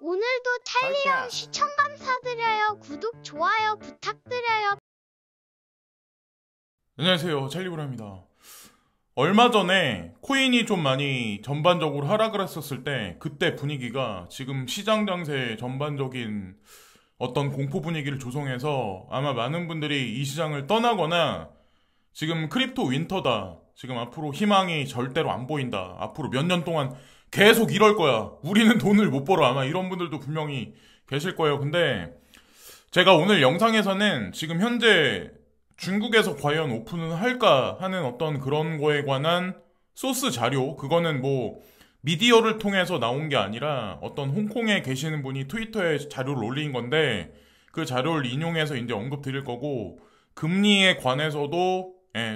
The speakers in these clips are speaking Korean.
오늘도 찰리형 시청 감사드려요. 구독, 좋아요 부탁드려요. 안녕하세요, 찰리브라입니다. 얼마 전에 코인이 좀 많이 전반적으로 하락을 했었을 때 그때 분위기가 지금 시장 장세 전반적인 어떤 공포 분위기를 조성해서 아마 많은 분들이 이 시장을 떠나거나 지금 크립토 윈터다, 지금 앞으로 희망이 절대로 안 보인다, 앞으로 몇 년 동안 계속 이럴 거야, 우리는 돈을 못 벌어, 아마 이런 분들도 분명히 계실 거예요. 근데 제가 오늘 영상에서는 지금 현재 중국에서 과연 오픈을 할까 하는 어떤 그런 거에 관한 소스 자료, 그거는 뭐 미디어를 통해서 나온 게 아니라 어떤 홍콩에 계시는 분이 트위터에 자료를 올린 건데 그 자료를 인용해서 이제 언급 드릴 거고, 금리에 관해서도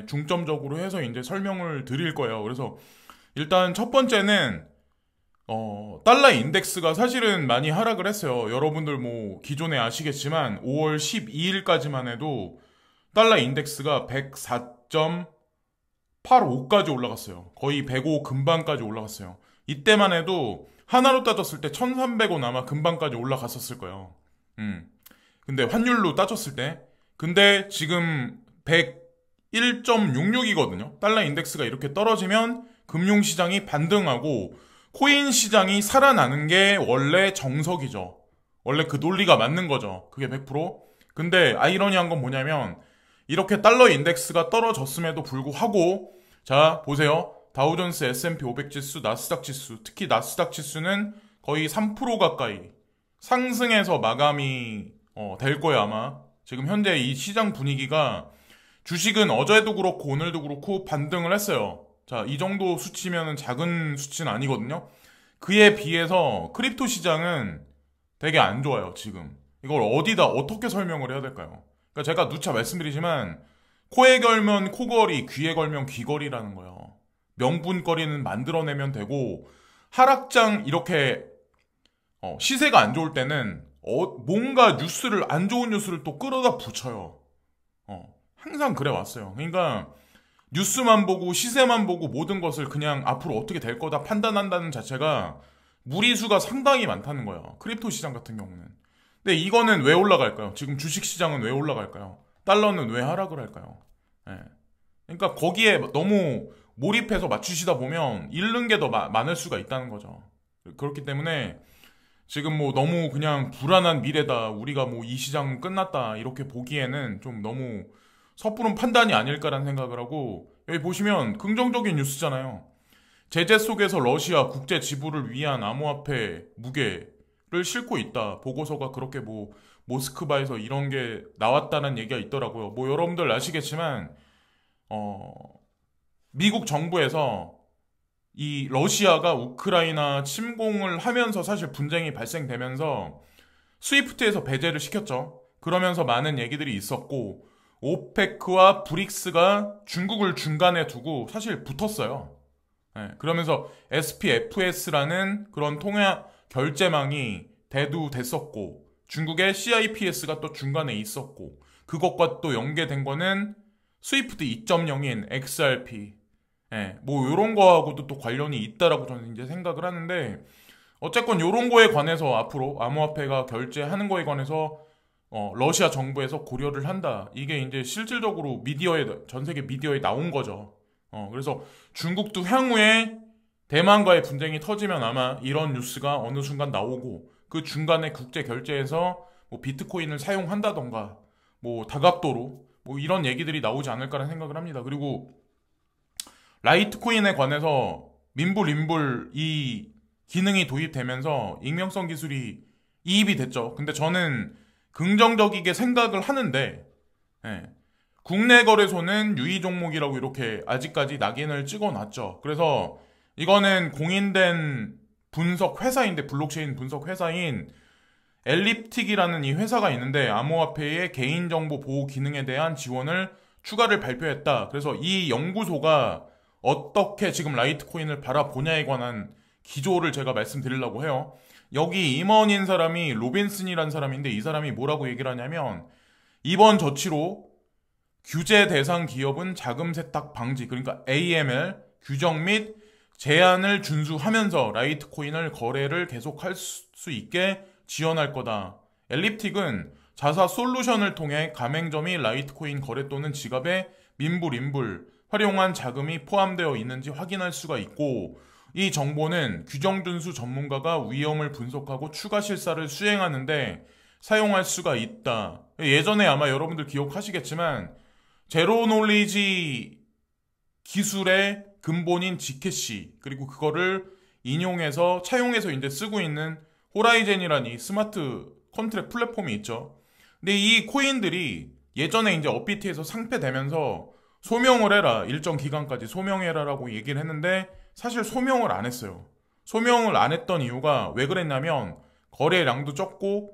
중점적으로 해서 이제 설명을 드릴 거예요. 그래서 일단 첫 번째는 달러 인덱스가 사실은 많이 하락을 했어요. 여러분들 뭐 기존에 아시겠지만 5월 12일까지만 해도 달러 인덱스가 104.85까지 올라갔어요. 거의 105 근방까지 올라갔어요. 이때만 해도 하나로 따졌을 때 1300원 아마 근방까지 올라갔었을 거예요. 근데 환율로 따졌을 때. 근데 지금 101.66이거든요. 달러 인덱스가 이렇게 떨어지면 금융시장이 반등하고 코인 시장이 살아나는 게 원래 정석이죠. 원래 그 논리가 맞는 거죠. 그게 100%. 근데 아이러니한 건 뭐냐면 이렇게 달러 인덱스가 떨어졌음에도 불구하고, 자 보세요. 다우존스, S&P 500 지수, 나스닥 지수, 특히 나스닥 지수는 거의 3% 가까이 상승해서 마감이 될 거예요. 아마 지금 현재 이 시장 분위기가, 주식은 어제도 그렇고 오늘도 그렇고 반등을 했어요. 자, 이 정도 수치면은 작은 수치는 아니거든요. 그에 비해서 크립토 시장은 되게 안 좋아요, 지금. 이걸 어디다 어떻게 설명을 해야 될까요? 그러니까 제가 누차 말씀드리지만 코에 걸면 코걸이, 귀에 걸면 귀걸이라는 거예요. 명분거리는 만들어내면 되고, 하락장 이렇게 시세가 안 좋을 때는 뭔가 뉴스를, 안 좋은 뉴스를 또 끌어다 붙여요. 항상 그래 왔어요. 그러니까 뉴스만 보고 시세만 보고 모든 것을 그냥 앞으로 어떻게 될 거다 판단한다는 자체가 무리수가 상당히 많다는 거예요. 크립토 시장 같은 경우는. 근데 이거는 왜 올라갈까요? 지금 주식 시장은 왜 올라갈까요? 달러는 왜 하락을 할까요? 그러니까 거기에 너무 몰입해서 맞추시다 보면 잃는 게 더 많을 수가 있다는 거죠. 그렇기 때문에 지금 뭐 너무 그냥 불안한 미래다, 우리가 뭐 이 시장 끝났다 이렇게 보기에는 좀 너무 섣부른 판단이 아닐까라는 생각을 하고, 여기 보시면 긍정적인 뉴스잖아요. 제재 속에서 러시아 국제 지불을 위한 암호화폐 무게를 싣고 있다. 보고서가 그렇게 뭐 모스크바에서 이런 게 나왔다는 얘기가 있더라고요. 뭐 여러분들 아시겠지만 미국 정부에서 이 러시아가 우크라이나 침공을 하면서 사실 분쟁이 발생되면서 스위프트에서 배제를 시켰죠. 그러면서 많은 얘기들이 있었고, 오페크와 브릭스가 중국을 중간에 두고 사실 붙었어요. 그러면서 SPFS라는 그런 통화 결제망이 대두됐었고, 중국의 CIPS가 또 중간에 있었고, 그것과 또 연계된 거는 스위프트 2.0인 XRP, 뭐 요런 거하고도 또 관련이 있다라고 저는 이제 생각을 하는데, 어쨌건 요런 거에 관해서 앞으로 암호화폐가 결제하는 거에 관해서 러시아 정부에서 고려를 한다. 이게 이제 실질적으로 미디어에, 전 세계 미디어에 나온 거죠. 그래서 중국도 향후에 대만과의 분쟁이 터지면 아마 이런 뉴스가 어느 순간 나오고, 그 중간에 국제 결제에서 뭐 비트코인을 사용한다던가 뭐 다각도로 뭐 이런 얘기들이 나오지 않을까라는 생각을 합니다. 그리고 라이트코인에 관해서 민불 이 기능이 도입되면서 익명성 기술이 이입이 됐죠. 근데 저는 긍정적이게 생각을 하는데, 국내 거래소는 유의 종목이라고 이렇게 아직까지 낙인을 찍어놨죠. 그래서 이거는 공인된 분석 회사인데, 블록체인 분석 회사인 엘립틱이라는 이 회사가 있는데 암호화폐의 개인정보 보호 기능에 대한 지원을 추가를 발표했다. 그래서 이 연구소가 어떻게 지금 라이트코인을 바라보냐에 관한 기조를 제가 말씀드리려고 해요. 여기 임원인 사람이 로빈슨이라는 사람인데, 이 사람이 뭐라고 얘기를 하냐면, 이번 조치로 규제 대상 기업은 자금 세탁 방지, 그러니까 AML 규정 및 제한을 준수하면서 라이트코인을 거래를 계속할 수 수 있게 지원할 거다. 엘립틱은 자사 솔루션을 통해 가맹점이 라이트코인 거래 또는 지갑에 민불 활용한 자금이 포함되어 있는지 확인할 수가 있고, 이 정보는 규정 준수 전문가가 위험을 분석하고 추가 실사를 수행하는데 사용할 수가 있다. 예전에 아마 여러분들 기억하시겠지만 제로 놀리지 기술의 근본인 지캐시, 그리고 그거를 인용해서 차용해서 이제 쓰고 있는 호라이젠이라는 이 스마트 컨트랙 플랫폼이 있죠. 근데 이 코인들이 예전에 이제 업비트에서 상폐되면서 소명을 해라, 일정 기간까지 소명해라라고 얘기를 했는데 사실 소명을 안 했어요. 소명을 안 했던 이유가 왜 그랬냐면 거래량도 적고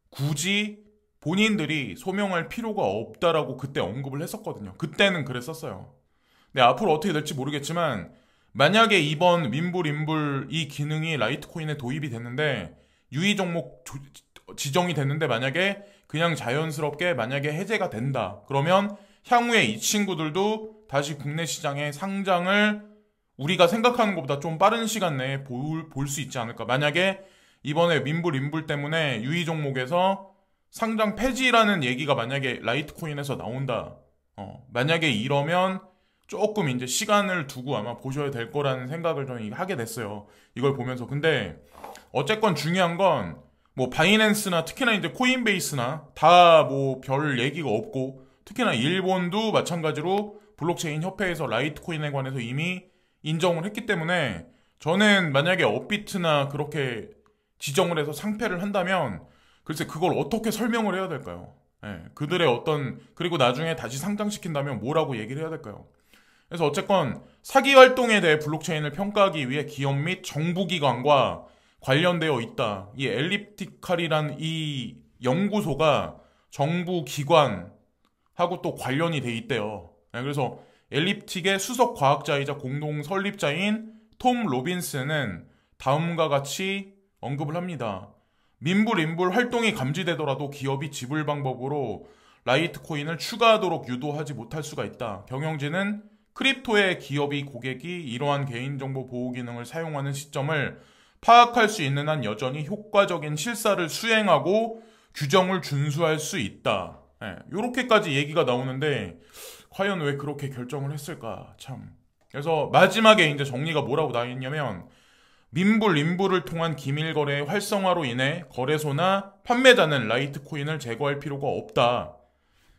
굳이 본인들이 소명할 필요가 없다라고 그때 언급을 했었거든요. 그때는 그랬었어요. 근데 앞으로 어떻게 될지 모르겠지만 만약에 이번 민불 이 기능이 라이트코인에 도입이 됐는데 유의 종목 지정이 됐는데 만약에 그냥 자연스럽게 만약에 해제가 된다. 그러면 향후에 이 친구들도 다시 국내 시장에 상장을 우리가 생각하는 것보다 좀 빠른 시간 내에 볼 수 있지 않을까. 만약에 이번에 민불 때문에 유의 종목에서 상장 폐지라는 얘기가 만약에 라이트코인에서 나온다. 만약에 이러면 조금 이제 시간을 두고 아마 보셔야 될 거라는 생각을 저는 하게 됐어요. 이걸 보면서. 근데 어쨌건 중요한 건 뭐 바이낸스나 특히나 이제 코인베이스나 다 뭐 별 얘기가 없고, 특히나 일본도 마찬가지로 블록체인 협회에서 라이트코인에 관해서 이미 인정을 했기 때문에 저는 만약에 업비트나 그렇게 지정을 해서 상폐를 한다면 글쎄 그걸 어떻게 설명을 해야 될까요? 그들의 어떤, 그리고 나중에 다시 상장시킨다면 뭐라고 얘기를 해야 될까요? 그래서 어쨌건 사기 활동에 대해 블록체인을 평가하기 위해 기업 및 정부기관과 관련되어 있다. 이 엘립티칼이란 이 연구소가 정부 기관하고 또 관련이 돼 있대요. 그래서 엘립틱의 수석 과학자이자 공동 설립자인 톰 로빈스는 다음과 같이 언급을 합니다. 민불 활동이 감지되더라도 기업이 지불 방법으로 라이트코인을 추가하도록 유도하지 못할 수가 있다. 경영진은 크립토의 기업이 고객이 이러한 개인정보 보호 기능을 사용하는 시점을 파악할 수 있는 한 여전히 효과적인 실사를 수행하고 규정을 준수할 수 있다. 요렇게까지 얘기가 나오는데 과연 왜 그렇게 결정을 했을까 참. 그래서 마지막에 이제 정리가 뭐라고 나와 있냐면 민불을 통한 기밀 거래의 활성화로 인해 거래소나 판매자는 라이트코인을 제거할 필요가 없다.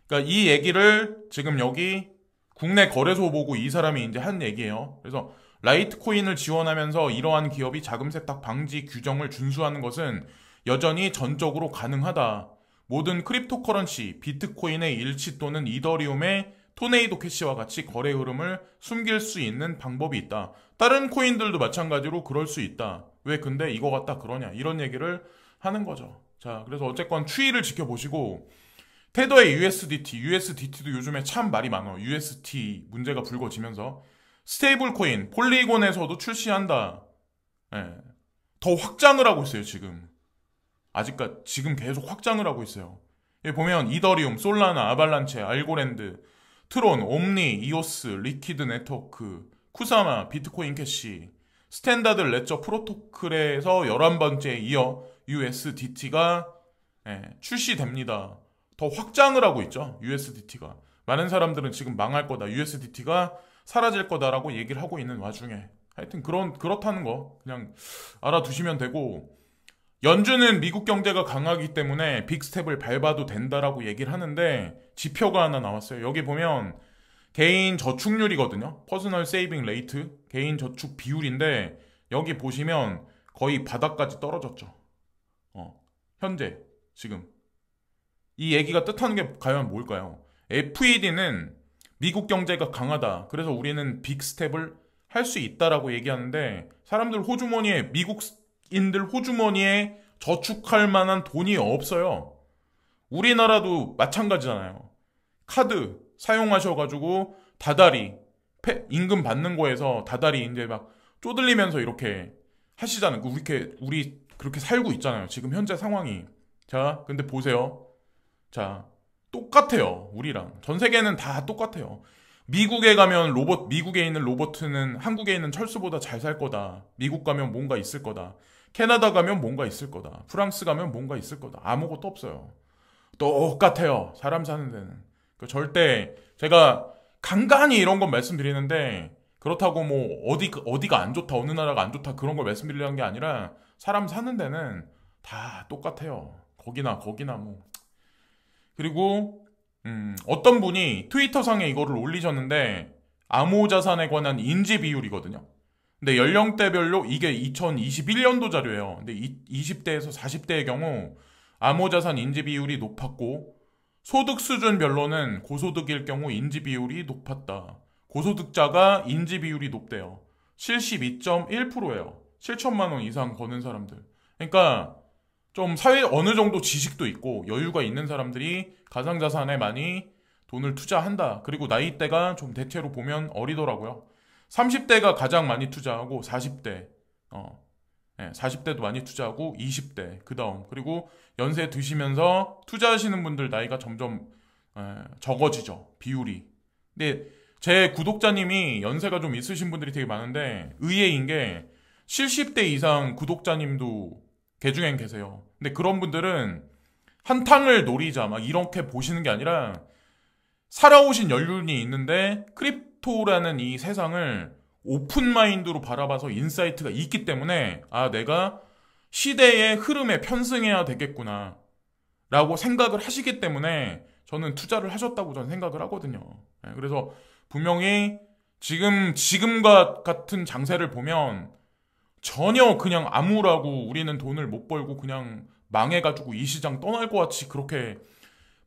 그러니까 이 얘기를 지금 여기 국내 거래소 보고 이 사람이 이제 한 얘기예요. 그래서 라이트코인을 지원하면서 이러한 기업이 자금 세탁 방지 규정을 준수하는 것은 여전히 전적으로 가능하다. 모든 크립토커런시, 비트코인의 일치 또는 이더리움의 토네이도 캐시와 같이 거래 흐름을 숨길 수 있는 방법이 있다. 다른 코인들도 마찬가지로 그럴 수 있다. 왜 근데 이거 갖다 그러냐. 이런 얘기를 하는 거죠. 자, 그래서 어쨌건 추이를 지켜보시고 테더의 USDT도 요즘에 참 말이 많아. UST 문제가 불거지면서 스테이블 코인, 폴리곤에서도 출시한다. 더 확장을 하고 있어요, 지금. 지금 계속 확장을 하고 있어요. 여기 보면 이더리움, 솔라나, 아발란체, 알고랜드, 트론, 옴니, 이오스, 리퀴드 네트워크, 쿠사마, 비트코인 캐시, 스탠다드 레저 프로토콜에서 11번째에 이어 USDT가 출시됩니다. 더 확장을 하고 있죠, USDT가. 많은 사람들은 지금 망할 거다, USDT가 사라질 거다라고 얘기를 하고 있는 와중에 하여튼 그렇다는 거 그냥 알아두시면 되고, 연준은 미국 경제가 강하기 때문에 빅스텝을 밟아도 된다라고 얘기를 하는데 지표가 하나 나왔어요. 여기 보면 개인 저축률이거든요. 퍼스널 세이빙 레이트, 개인 저축 비율인데 여기 보시면 거의 바닥까지 떨어졌죠. 현재 지금 이 얘기가 뜻하는 게 과연 뭘까요? FED는 미국 경제가 강하다. 그래서 우리는 빅스텝을 할 수 있다라고 얘기하는데 사람들 호주머니에, 미국인들 호주머니에 저축할 만한 돈이 없어요. 우리나라도 마찬가지잖아요. 카드 사용하셔가지고 다달이 임금 받는 거에서 다달이 이제 막 쪼들리면서 이렇게 하시잖아요. 우리 그렇게 살고 있잖아요. 지금 현재 상황이. 자, 근데 보세요. 자, 똑같아요. 우리랑. 전 세계는 다 똑같아요. 미국에 가면 미국에 있는 로봇은 한국에 있는 철수보다 잘 살 거다. 미국 가면 뭔가 있을 거다. 캐나다 가면 뭔가 있을 거다. 프랑스 가면 뭔가 있을 거다. 아무것도 없어요. 똑같아요. 사람 사는 데는. 절대 제가 간간히 이런 건 말씀드리는데 그렇다고 뭐 어디가 안 좋다, 어느 나라가 안 좋다 그런 걸 말씀드리려는 게 아니라 사람 사는 데는 다 똑같아요. 거기나 뭐. 그리고 어떤 분이 트위터상에 이거를 올리셨는데 암호자산에 관한 인지 비율이거든요. 근데 연령대별로 이게 2021년도 자료예요. 근데 20대에서 40대의 경우 암호자산 인지 비율이 높았고 소득 수준별로는 고소득일 경우 인지 비율이 높았다. 고소득자가 인지 비율이 높대요. 72.1%예요. 7천만 원 이상 버는 사람들. 그러니까 좀 사회 어느 정도 지식도 있고 여유가 있는 사람들이 가상자산에 많이 돈을 투자한다. 그리고 나이대가 좀 대체로 보면 어리더라고요. 30대가 가장 많이 투자하고 40대, 40대도 많이 투자하고 20대 그 다음 그리고 연세 드시면서 투자하시는 분들 나이가 점점 적어지죠. 비율이. 근데 제 구독자님이 연세가 좀 있으신 분들이 되게 많은데 의외인 게 70대 이상 구독자님도 개중엔 계세요. 근데 그런 분들은 한탕을 노리자 막 이렇게 보시는 게 아니라 살아오신 연륜이 있는데 크립토라는 이 세상을 오픈마인드로 바라봐서 인사이트가 있기 때문에 내가 시대의 흐름에 편승해야 되겠구나 라고 생각을 하시기 때문에 저는 투자를 하셨다고 저는 생각을 하거든요. 그래서 분명히 지금과 같은 장세를 보면 전혀 그냥 암울하고 우리는 돈을 못 벌고 그냥 망해가지고 이 시장 떠날 것 같이 그렇게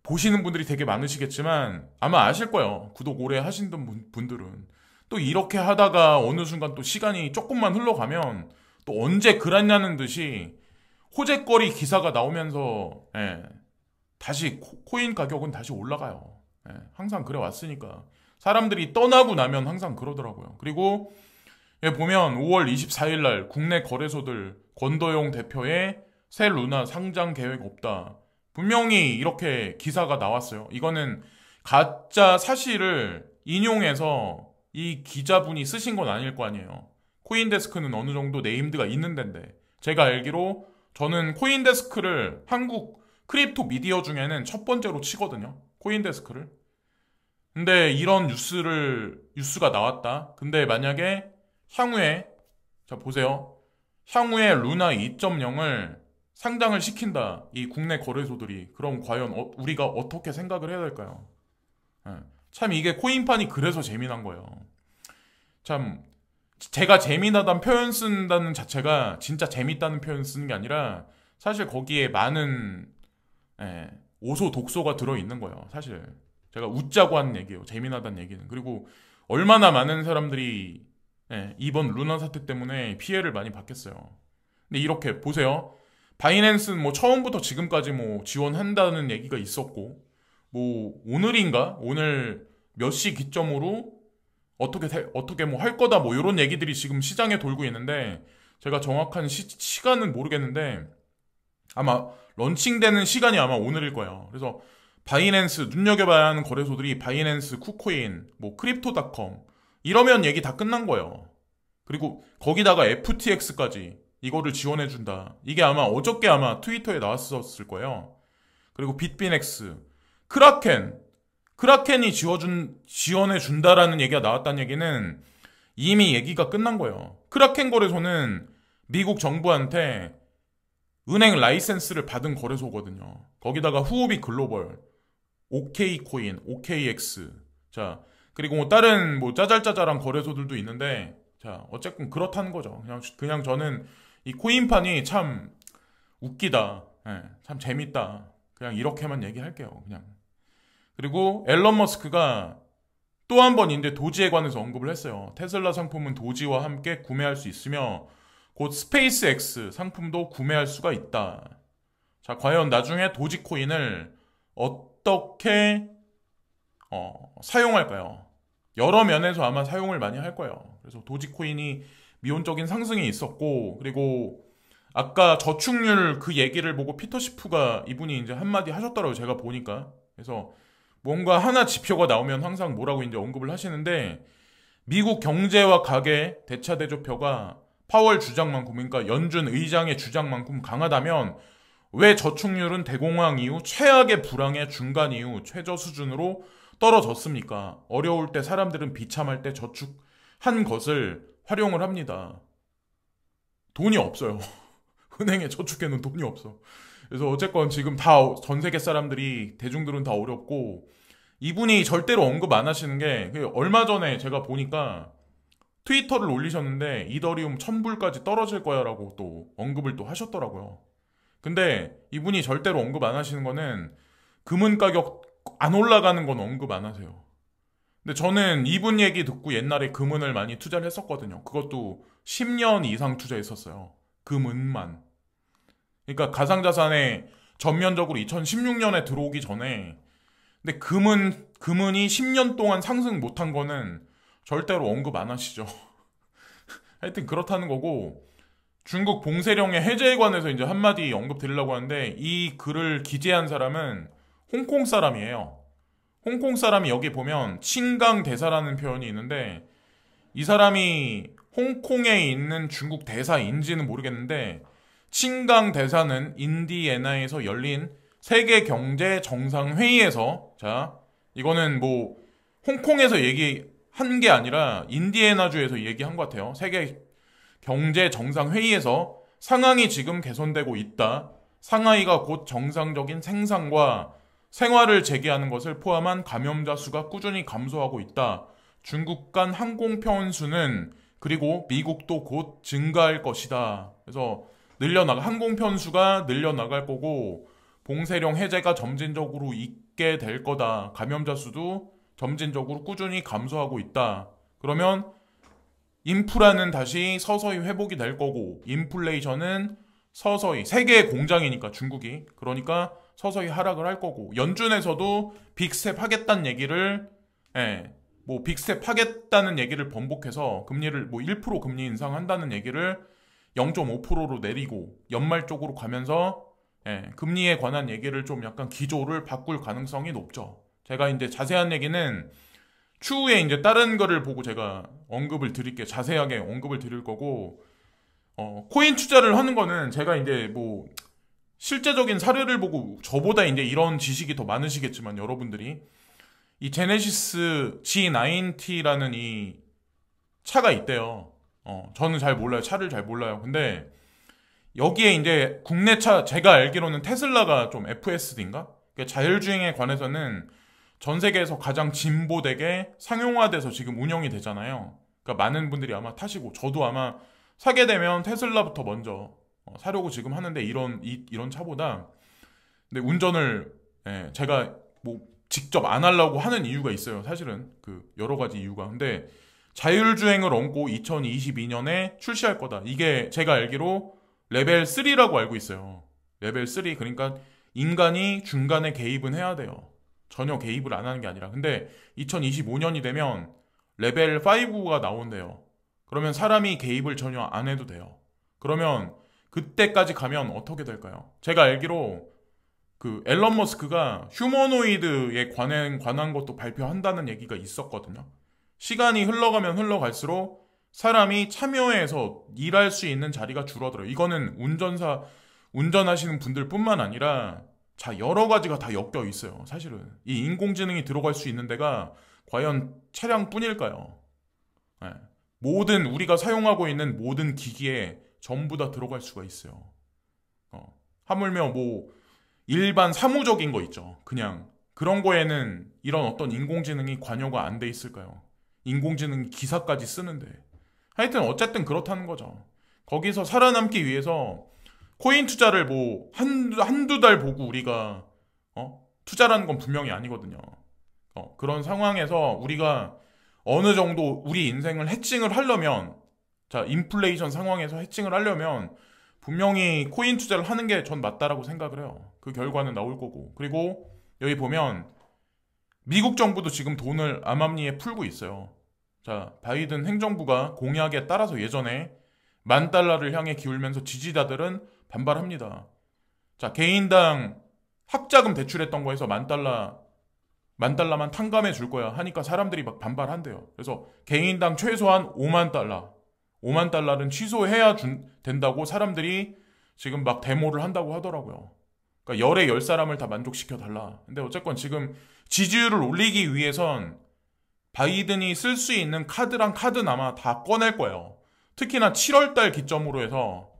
보시는 분들이 되게 많으시겠지만 아마 아실 거예요. 구독 오래 하신 분들은. 또 이렇게 하다가 어느 순간 또 시간이 조금만 흘러가면 또 언제 그랬냐는 듯이 호재거리 기사가 나오면서 다시 코인 가격은 다시 올라가요. 항상 그래 왔으니까. 사람들이 떠나고 나면 항상 그러더라고요. 그리고 보면 5월 24일 날 국내 거래소들 권도용 대표의 새 루나 상장 계획 없다. 분명히 이렇게 기사가 나왔어요. 이거는 가짜 사실을 인용해서 이 기자분이 쓰신 건 아닐 거 아니에요. 코인데스크는 어느 정도 네임드가 있는 데인데 제가 알기로 저는 코인데스크를 한국 크립토 미디어 중에는 첫 번째로 치거든요. 코인데스크를. 근데 이런 뉴스가 나왔다. 근데 만약에 향후에 자 보세요. 향후에 루나 2.0을 상장을 시킨다. 이 국내 거래소들이. 그럼 과연 우리가 어떻게 생각을 해야 될까요? 참 이게 코인판이 그래서 재미난 거예요. 참 제가 재미나다는 표현 쓴다는 자체가 진짜 재밌다는 표현 쓰는 게 아니라 사실 거기에 많은 오소 독소가 들어있는 거예요. 사실 제가 웃자고 하는 얘기예요. 재미나다는 얘기는. 그리고 얼마나 많은 사람들이 이번 루나 사태 때문에 피해를 많이 받겠어요. 근데 이렇게 보세요. 바이낸스는 뭐 처음부터 지금까지 뭐 지원한다는 얘기가 있었고 뭐 오늘 몇 시 기점으로 어떻게 뭐 할 거다 뭐 이런 얘기들이 지금 시장에 돌고 있는데 제가 정확한 시간은 모르겠는데 아마 런칭되는 시간이 아마 오늘일 거예요. 그래서 바이낸스 눈여겨봐야 하는 거래소들이 바이낸스, 쿠코인, 뭐 크립토닷컴 이러면 얘기 다 끝난 거예요. 그리고 거기다가 FTX까지 이거를 지원해준다. 이게 아마 어저께 트위터에 나왔었을 거예요. 그리고 빗비넥스, 크라켄이 지원해준다라는 얘기가 나왔다는 얘기는 이미 얘기가 끝난 거예요. 크라켄 거래소는 미국 정부한테 은행 라이센스를 받은 거래소거든요. 거기다가 후오비 글로벌, OK코인, OKX, 자 그리고 뭐 다른 뭐 짜잘짜잘한 거래소들도 있는데 자 어쨌든 그렇다는 거죠. 그냥 저는 이 코인판이 참 웃기다, 참 재밌다. 그냥 이렇게만 얘기할게요. 그냥. 그리고 앨런 머스크가 또 한 번 이제 도지에 관해서 언급을 했어요. 테슬라 상품은 도지와 함께 구매할 수 있으며 곧 스페이스X 상품도 구매할 수가 있다. 자, 과연 나중에 도지코인을 어떻게 사용할까요? 여러 면에서 아마 사용을 많이 할 거예요. 그래서 도지코인이 미온적인 상승이 있었고, 그리고 아까 저축률 그 얘기를 보고 피터 시프가 이분이 이제 한마디 하셨더라고요. 제가 보니까. 그래서 뭔가 하나 지표가 나오면 항상 뭐라고 이제 언급을 하시는데 미국 경제와 가계 대차대조표가 파월 주장만큼, 그러니까 연준 의장의 주장만큼 강하다면 왜 저축률은 대공황 이후 최악의 불황의 중간 이후 최저 수준으로 떨어졌습니까? 어려울 때 사람들은 비참할 때 저축한 것을 활용을 합니다. 돈이 없어요. 은행에 저축해놓은 돈이 없어. 그래서 어쨌건 지금 다 전 세계 사람들이, 대중들은 다 어렵고, 이분이 절대로 언급 안 하시는 게, 얼마 전에 제가 보니까 트위터를 올리셨는데 이더리움 1000불까지 떨어질 거야 라고 또 언급을 또 하셨더라고요. 근데 이분이 절대로 언급 안 하시는 거는 금은 가격 안 올라가는 건 언급 안 하세요. 근데 저는 이분 얘기 듣고 옛날에 금은을 많이 투자를 했었거든요. 그것도 10년 이상 투자했었어요. 금은만. 그러니까 가상자산에 전면적으로 2016년에 들어오기 전에. 근데 금은이 10년 동안 상승 못한 거는 절대로 언급 안 하시죠. 하여튼 그렇다는 거고, 중국 봉쇄령의 해제에 관해서 이제 한마디 언급 드리려고 하는데, 이 글을 기재한 사람은 홍콩 사람이에요. 홍콩 사람이 여기 보면 칭강 대사라는 표현이 있는데, 이 사람이 홍콩에 있는 중국 대사인지는 모르겠는데, 칭강 대사는 인디애나에서 열린 세계 경제 정상회의에서, 자, 이거는 뭐 홍콩에서 얘기한 게 아니라 인디애나주에서 얘기한 것 같아요. 세계 경제 정상회의에서 상황이 지금 개선되고 있다. 상하이가 곧 정상적인 생산과 생활을 재개하는 것을 포함한 감염자 수가 꾸준히 감소하고 있다. 중국 간 항공 편수는, 그리고 미국도 곧 증가할 것이다. 그래서 항공 편수가 늘려나갈 거고, 봉쇄령 해제가 점진적으로 있게 될 거다. 감염자 수도 점진적으로 꾸준히 감소하고 있다. 그러면 인프라는 다시 서서히 회복이 될 거고, 인플레이션은 서서히, 세계의 공장이니까 중국이, 그러니까 서서히 하락을 할 거고, 연준에서도 빅스텝 하겠다는 얘기를, 빅스텝 하겠다는 얘기를 번복해서 금리를 1% 금리 인상한다는 얘기를 0.5%로 내리고, 연말 쪽으로 가면서 금리에 관한 얘기를 좀 약간 기조를 바꿀 가능성이 높죠. 제가 이제 자세한 얘기는 추후에 이제 다른 거를 보고 제가 언급을 드릴게요. 자세하게 언급을 드릴 거고, 코인 투자를 하는 거는 제가 이제 뭐 실제적인 사례를 보고, 저보다 이제 이런 지식이 더 많으시겠지만 여러분들이, 이 제네시스 G90라는 이 차가 있대요. 저는 잘 몰라요. 차를 잘 몰라요. 근데 여기에 이제 국내 차, 제가 알기로는 테슬라가 좀 FSD인가? 자율주행에 관해서는 전 세계에서 가장 진보되게 상용화돼서 지금 운영이 되잖아요. 그러니까 많은 분들이 아마 타시고, 저도 아마 사게 되면 테슬라부터 먼저 사려고 지금 하는데, 이런 차보다. 근데 운전을 제가 뭐 직접 안 하려고 하는 이유가 있어요. 사실은 그 여러 가지 이유가. 근데 자율주행을 얹고 2022년에 출시할 거다. 이게 제가 알기로 레벨 3라고 알고 있어요. 레벨 3. 그러니까 인간이 중간에 개입은 해야 돼요. 전혀 개입을 안 하는 게 아니라. 근데 2025년이 되면 레벨 5가 나온대요. 그러면 사람이 개입을 전혀 안 해도 돼요. 그러면 그때까지 가면 어떻게 될까요? 제가 알기로 그 앨런 머스크가 휴머노이드에 관한 것도 발표한다는 얘기가 있었거든요. 시간이 흘러가면 흘러갈수록 사람이 참여해서 일할 수 있는 자리가 줄어들어요. 이거는 운전하시는 분들 뿐만 아니라, 여러 가지가 다 엮여 있어요. 사실은 이 인공지능이 들어갈 수 있는 데가 과연 차량뿐일까요? 모든 우리가 사용하고 있는 모든 기기에 전부 다 들어갈 수가 있어요. 하물며 뭐 일반 사무적인 거 있죠. 그냥 그런 거에는 이런 어떤 인공지능이 관여가 안 돼 있을까요? 인공지능이 기사까지 쓰는데. 하여튼 어쨌든 그렇다는 거죠. 거기서 살아남기 위해서 코인 투자를 뭐 한두 달 보고 우리가 투자라는 건 분명히 아니거든요. 그런 상황에서 우리가 어느 정도 우리 인생을 해칭을 하려면, 인플레이션 상황에서 해칭을 하려면 분명히 코인 투자를 하는 게 전 맞다라고 생각을 해요. 그 결과는 나올 거고. 그리고 여기 보면 미국 정부도 지금 돈을 암암리에 풀고 있어요. 바이든 행정부가 공약에 따라서 예전에 $10,000를 향해 기울면서 지지자들은 반발합니다. 개인당 학자금 대출했던 거에서 $10,000만 탕감해 줄 거야 하니까 사람들이 막 반발한대요. 그래서 개인당 최소한 $50,000, 5만 달러는 취소해야 된다고 사람들이 지금 막 데모를 한다고 하더라고요. 그러니까 열에 10사람을 다 만족시켜달라. 근데 어쨌건 지금 지지율을 올리기 위해선 바이든이 쓸 수 있는 카드랑 카드는 아마 다 꺼낼 거예요. 특히나 7월달 기점으로 해서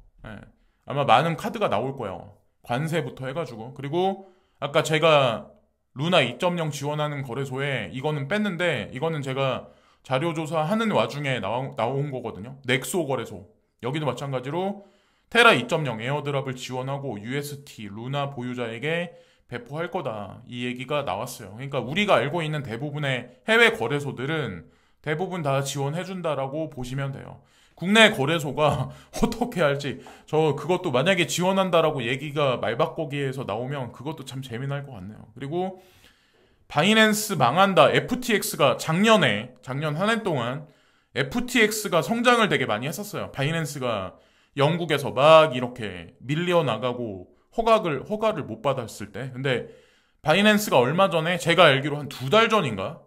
아마 많은 카드가 나올 거예요. 관세부터 해가지고. 그리고 아까 제가 루나 2.0 지원하는 거래소에 이거는 뺐는데, 이거는 제가 자료조사하는 와중에 나온 거거든요. 넥소 거래소. 여기도 마찬가지로 테라 2.0 에어드랍을 지원하고 UST 루나 보유자에게 배포할 거다. 이 얘기가 나왔어요. 그러니까 우리가 알고 있는 대부분의 해외 거래소들은 대부분 다 지원해준다라고 보시면 돼요. 국내 거래소가 어떻게 할지, 저 그것도 만약에 지원한다라고 얘기가 말바꾸기에서 나오면 그것도 참 재미날 것 같네요. 그리고 바이낸스 망한다. FTX가 작년 한 해 동안 FTX가 성장을 되게 많이 했었어요. 바이낸스가 영국에서 막 이렇게 밀려나가고 허가를 못 받았을 때. 근데 바이낸스가 얼마 전에, 제가 알기로 한 2달 전인가?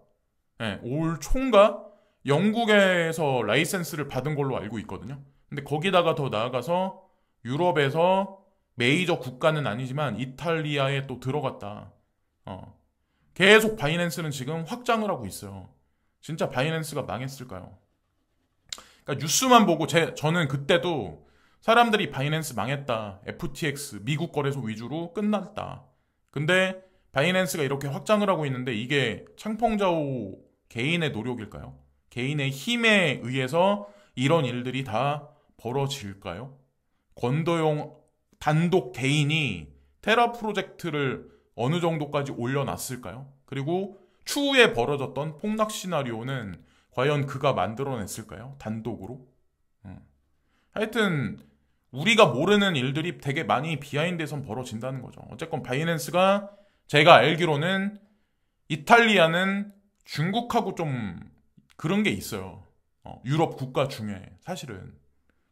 올 초인가? 영국에서 라이센스를 받은 걸로 알고 있거든요. 근데 거기다가 더 나아가서 유럽에서 메이저 국가는 아니지만 이탈리아에 또 들어갔다. 계속 바이낸스는 지금 확장을 하고 있어요. 진짜 바이낸스가 망했을까요? 그러니까 뉴스만 보고 저는 그때도 사람들이 바이낸스 망했다, FTX 미국 거래소 위주로 끝났다. 근데 바이낸스가 이렇게 확장을 하고 있는데 이게 창펑자오 개인의 노력일까요? 개인의 힘에 의해서 이런 일들이 다 벌어질까요? 권도용 단독 개인이 테라 프로젝트를 어느 정도까지 올려놨을까요? 그리고 추후에 벌어졌던 폭락 시나리오는 과연 그가 만들어냈을까요? 단독으로? 하여튼 우리가 모르는 일들이 되게 많이 비하인드에선 벌어진다는 거죠. 어쨌건 바이낸스가 제가 알기로는 이탈리아는 중국하고 좀 그런 게 있어요. 유럽 국가 중에 사실은.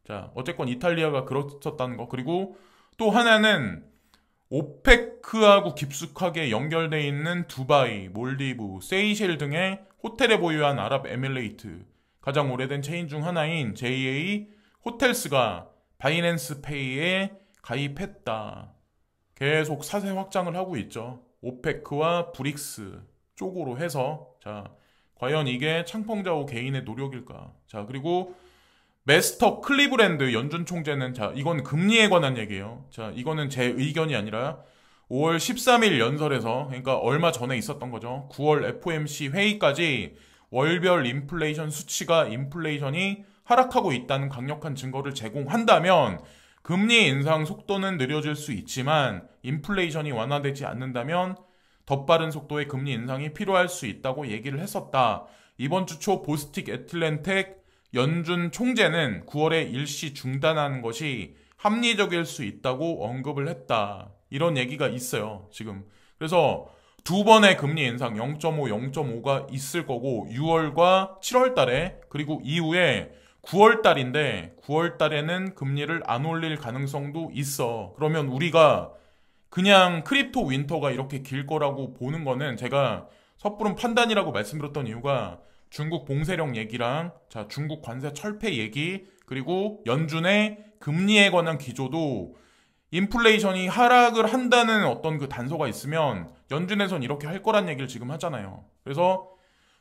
자, 어쨌건 이탈리아가 그렇었다는 거. 그리고 또 하나는 오페크하고 깊숙하게 연결되어 있는 두바이, 몰디브, 세이셸 등의 호텔에 보유한 아랍에미레이트, 가장 오래된 체인 중 하나인 JA 호텔스가 바이낸스 페이에 가입했다. 계속 사세 확장을 하고 있죠. 오페크와 브릭스 쪽으로 해서. 자, 과연 이게 창펑자오 개인의 노력일까? 자, 그리고 메스터 클리브랜드 연준 총재는, 자, 이건 금리에 관한 얘기예요. 자, 이거는 제 의견이 아니라 5월 13일 연설에서, 그러니까 얼마 전에 있었던 거죠. 9월 FOMC 회의까지 월별 인플레이션 수치가 인플레이션이 하락하고 있다는 강력한 증거를 제공한다면 금리 인상 속도는 느려질 수 있지만 인플레이션이 완화되지 않는다면 더 빠른 속도의 금리 인상이 필요할 수 있다고 얘기를 했었다. 이번 주 초 보스틱 애틀랜틱 연준 총재는 9월에 일시 중단하는 것이 합리적일 수 있다고 언급을 했다. 이런 얘기가 있어요, 지금. 그래서 두 번의 금리 인상 0.5, 0.5가 있을 거고 6월과 7월 달에, 그리고 이후에 9월 달인데 9월 달에는 금리를 안 올릴 가능성도 있어. 그러면 우리가 그냥 크립토 윈터가 이렇게 길 거라고 보는 거는, 제가 섣부른 판단이라고 말씀드렸던 이유가 중국 봉쇄령 얘기랑, 자, 중국 관세 철폐 얘기, 그리고 연준의 금리에 관한 기조도 인플레이션이 하락을 한다는 어떤 그 단서가 있으면 연준에선 이렇게 할 거란 얘기를 지금 하잖아요. 그래서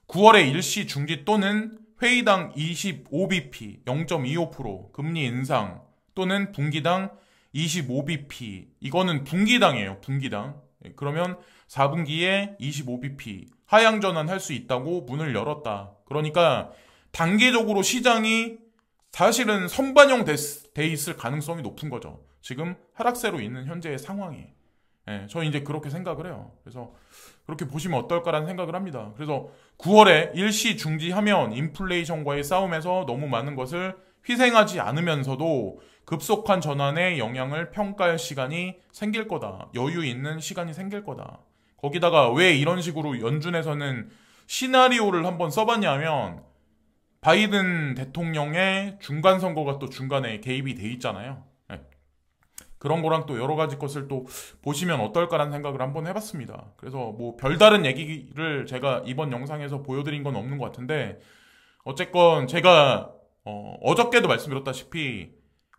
9월에 일시 중지 또는 회의당 25bp 0.25% 금리 인상, 또는 분기당 25bp, 이거는 분기당이에요. 분기당. 그러면 4분기에 25bp 하향 전환할 수 있다고 문을 열었다. 그러니까 단기적으로 시장이 사실은 선반영 돼 있을 가능성이 높은 거죠. 지금 하락세로 있는 현재의 상황이. 저 이제 그렇게 생각을 해요. 그래서 그렇게 보시면 어떨까라는 생각을 합니다. 그래서 9월에 일시 중지하면 인플레이션과의 싸움에서 너무 많은 것을 희생하지 않으면서도 급속한 전환의 영향을 평가할 시간이 생길 거다. 여유 있는 시간이 생길 거다. 거기다가 왜 이런 식으로 연준에서는 시나리오를 한번 써봤냐면, 바이든 대통령의 중간 선거가 또 중간에 개입이 돼 있잖아요. 그런 거랑 또 여러 가지 것을 또 보시면 어떨까라는 생각을 한번 해봤습니다. 그래서 뭐 별다른 얘기를 제가 이번 영상에서 보여드린 건 없는 것 같은데, 어쨌건 제가 어저께도 말씀드렸다시피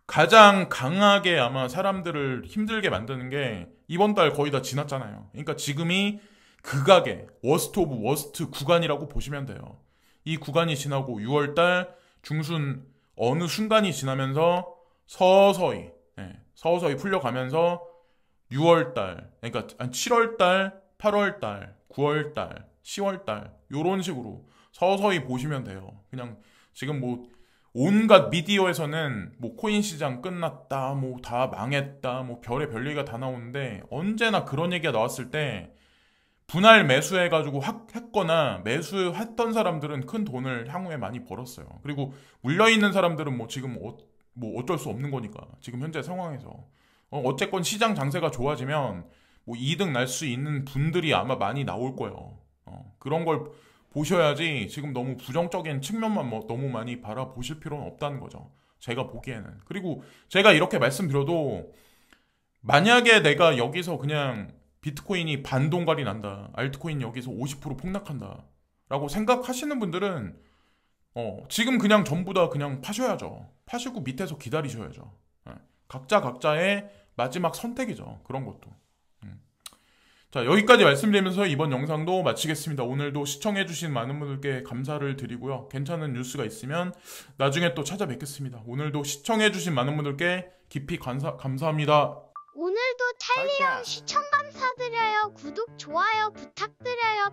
가장 강하게 아마 사람들을 힘들게 만드는 게 이번 달 거의 다 지났잖아요. 그러니까 지금이 극악의 워스트 오브 워스트 구간이라고 보시면 돼요. 이 구간이 지나고 6월달 중순 어느 순간이 지나면서 서서히 서서히 풀려가면서 6월달, 그러니까 한 7월달, 8월달, 9월달, 10월달 요런 식으로 서서히 보시면 돼요. 그냥 지금 뭐 온갖 미디어에서는 뭐 코인 시장 끝났다, 뭐 다 망했다, 뭐 별의 별 얘기가 다 나오는데 언제나 그런 얘기가 나왔을 때 분할 매수해가지고 했거나 매수했던 사람들은 큰 돈을 향후에 많이 벌었어요. 그리고 물려있는 사람들은 뭐 지금 뭐 어쩔 수 없는 거니까 지금 현재 상황에서 어쨌건 시장 장세가 좋아지면 뭐 이득 날 수 있는 분들이 아마 많이 나올 거예요. 그런 걸 보셔야지 지금 너무 부정적인 측면만 너무 많이 바라보실 필요는 없다는 거죠. 제가 보기에는. 그리고 제가 이렇게 말씀드려도 만약에 내가 여기서 그냥 비트코인이 반동갈이 난다, 알트코인 여기서 50% 폭락한다 라고 생각하시는 분들은 지금 그냥 전부 다 그냥 파셔야죠. 파시고 밑에서 기다리셔야죠. 각자의 마지막 선택이죠. 그런 것도. 자, 여기까지 말씀드리면서 이번 영상도 마치겠습니다. 오늘도 시청해주신 많은 분들께 감사를 드리고요. 괜찮은 뉴스가 있으면 나중에 또 찾아뵙겠습니다. 오늘도 시청해주신 많은 분들께 깊이 감사합니다. 오늘도 찰리형 시청 감사드려요. 구독, 좋아요 부탁드려요.